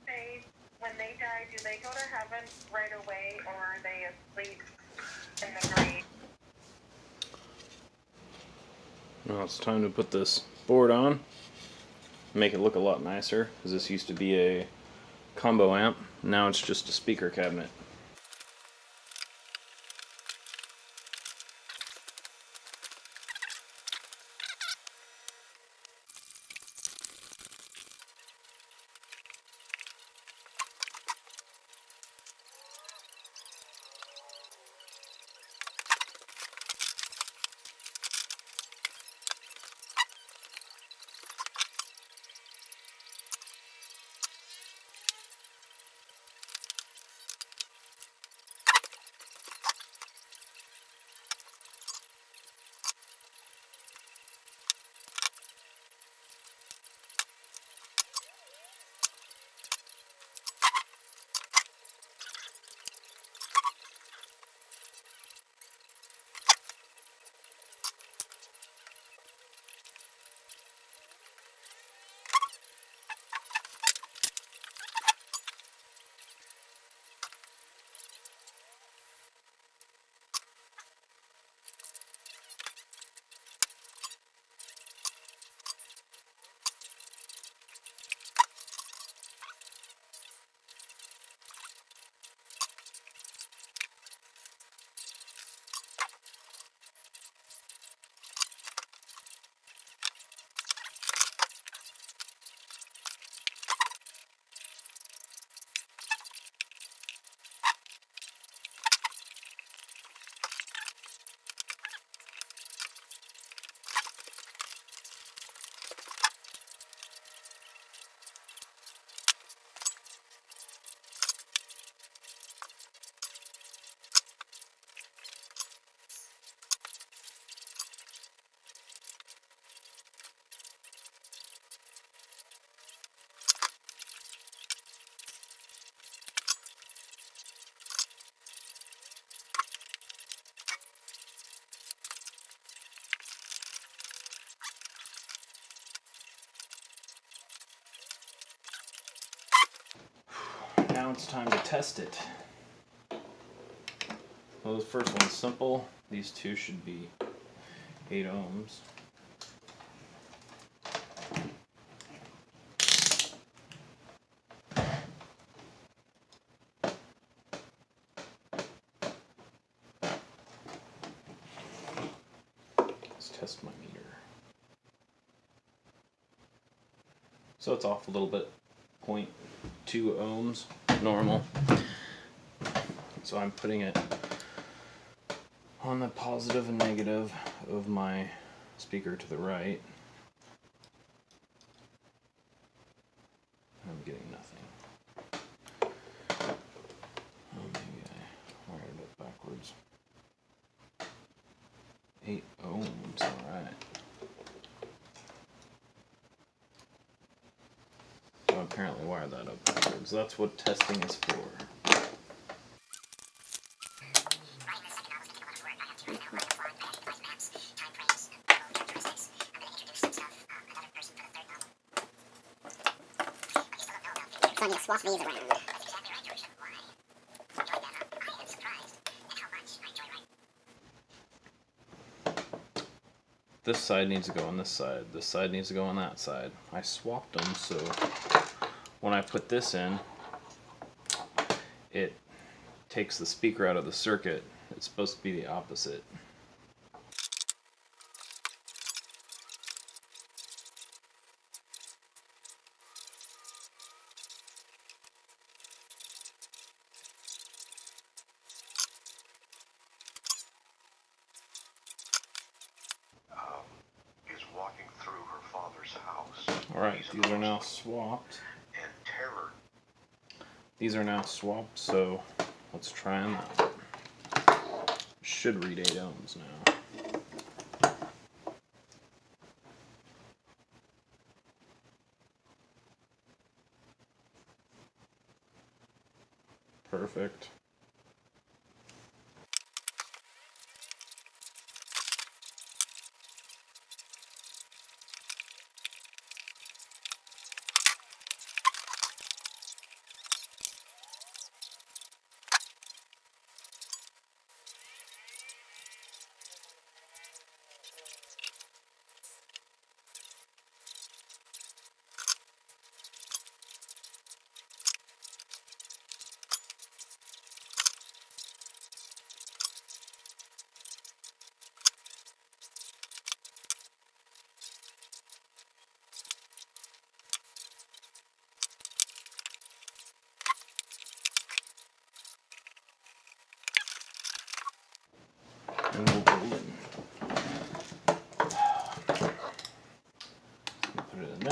say when they die, do they go to heaven right away, or are they asleep in the grave? Well, it's time to put this board on, make it look a lot nicer, because this used to be a combo amp. Now it's just a speaker cabinet. Now it's time to test it. Well, the first one's simple. These two should be 8 ohms. Let's test my meter. So it's off a little bit, 0.2 ohms, normal. So I'm putting it on the positive and negative of my speaker to the right. I'm getting nothing. Oh, maybe I wired it backwards. 8 ohms, alright. So I apparently wired that up backwards. That's what testing is for. So I'm going to swap these around. This side needs to go on this side. This side needs to go on that side. I swapped them so when I put this in, it takes the speaker out of the circuit. It's supposed to be the opposite. Walking through her father's house. Alright, these are now swapped. And terror. These are now swapped, so let's try them out. Should read 8 ohms now. Perfect.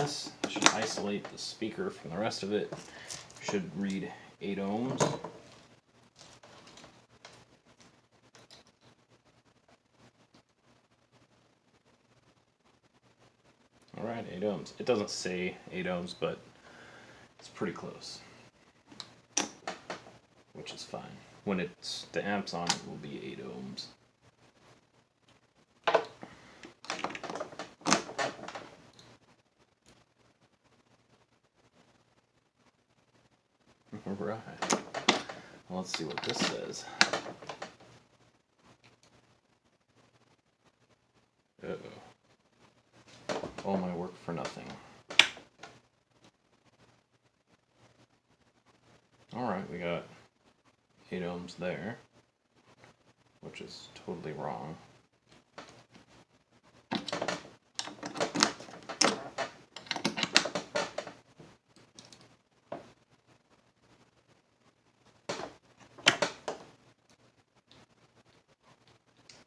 this. I should isolate the speaker from the rest of it. Should read 8 ohms. Alright, 8 ohms. It doesn't say 8 ohms, but it's pretty close. Which is fine. When it's the amp's on, it will be 8 ohms. Alright. Well, let's see what this says. Uh-oh. All my work for nothing. Alright, we got 8 ohms there, which is totally wrong.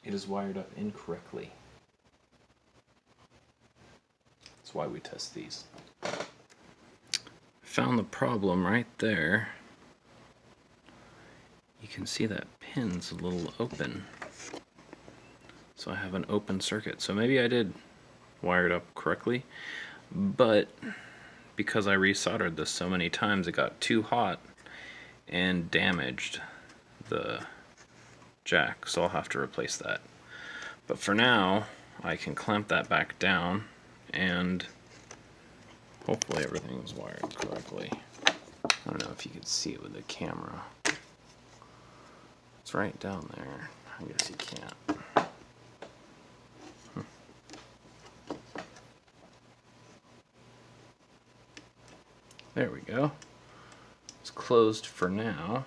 It is wired up incorrectly. That's why we test these. Found the problem right there. You can see that pin's a little open. So I have an open circuit. So maybe I did wire it up correctly, but because I resoldered this so many times, it got too hot and damaged the jack, so I'll have to replace that. But for now, I can clamp that back down and hopefully everything is wired correctly. I don't know if you can see it with the camera. It's right down there. I guess you can't. There we go. It's closed for now.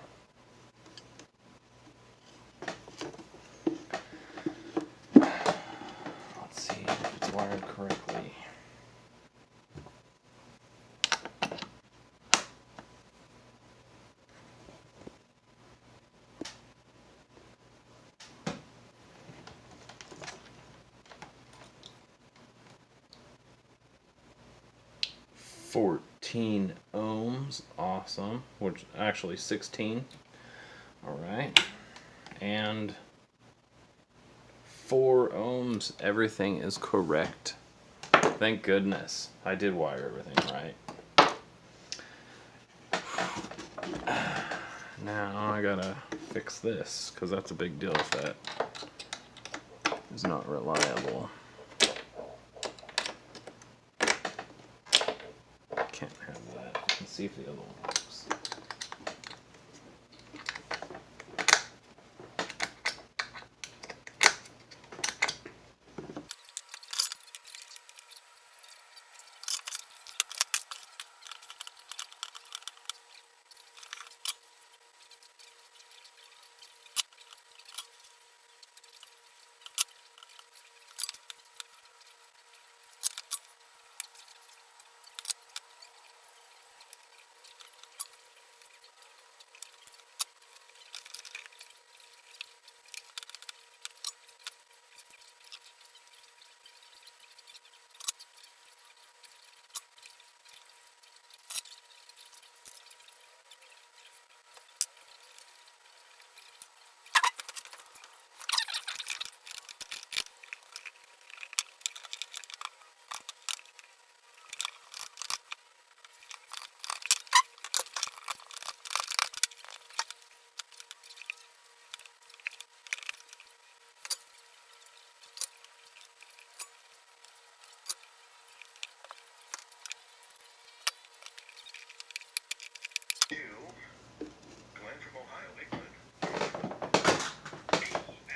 Let's see if it's wired correctly. $14 ohms, awesome. Which actually 16. All right, and 4 ohms. Everything is correct. Thank goodness. I did wire everything right. Now I gotta fix this because that's a big deal if that is not reliable. Can't have that. Let's see if the other one works.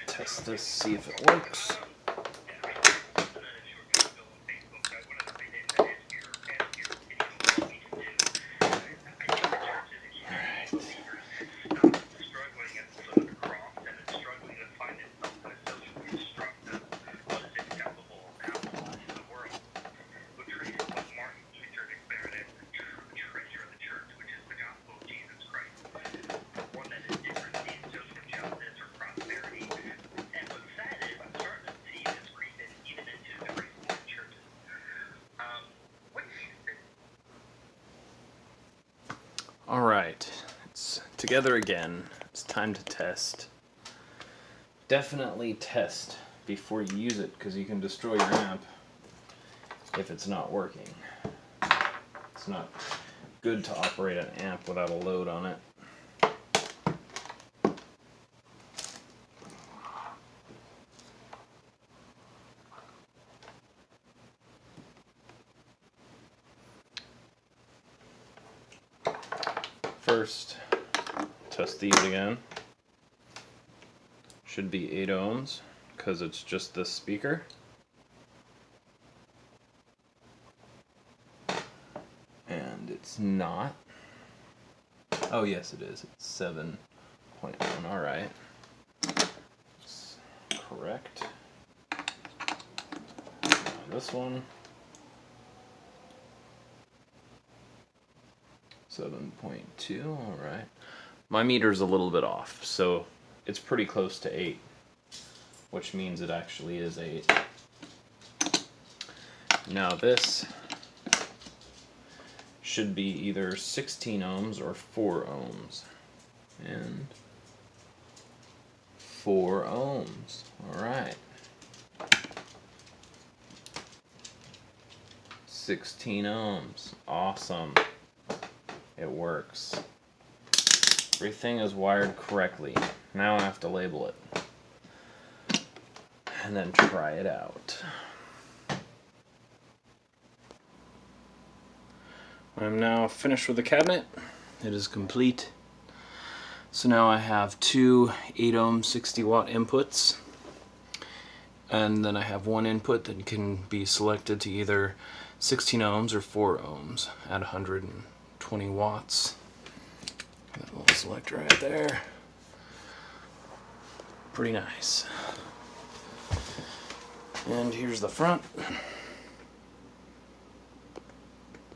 Test this, see if it works. Alright, it's together again. It's time to test. Definitely test before you use it, because you can destroy your amp if it's not working. It's not good to operate an amp without a load on it. First, test these again. Should be 8 ohms because it's just this speaker. And it's not. Oh yes it is. It's 7.1. Alright. That's correct. Now this one. 7.2, alright. My meter's a little bit off, so it's pretty close to 8, which means it actually is 8. Now this should be either 16 ohms or 4 ohms. And 4 ohms, alright. 16 ohms, awesome. It works. Everything is wired correctly. Now I have to label it. And then try it out. I'm now finished with the cabinet. It is complete. So now I have two 8 ohm 60 watt inputs. And then I have one input that can be selected to either 16 ohms or 4 ohms at 120 watts. That little selector right there. Pretty nice. And here's the front.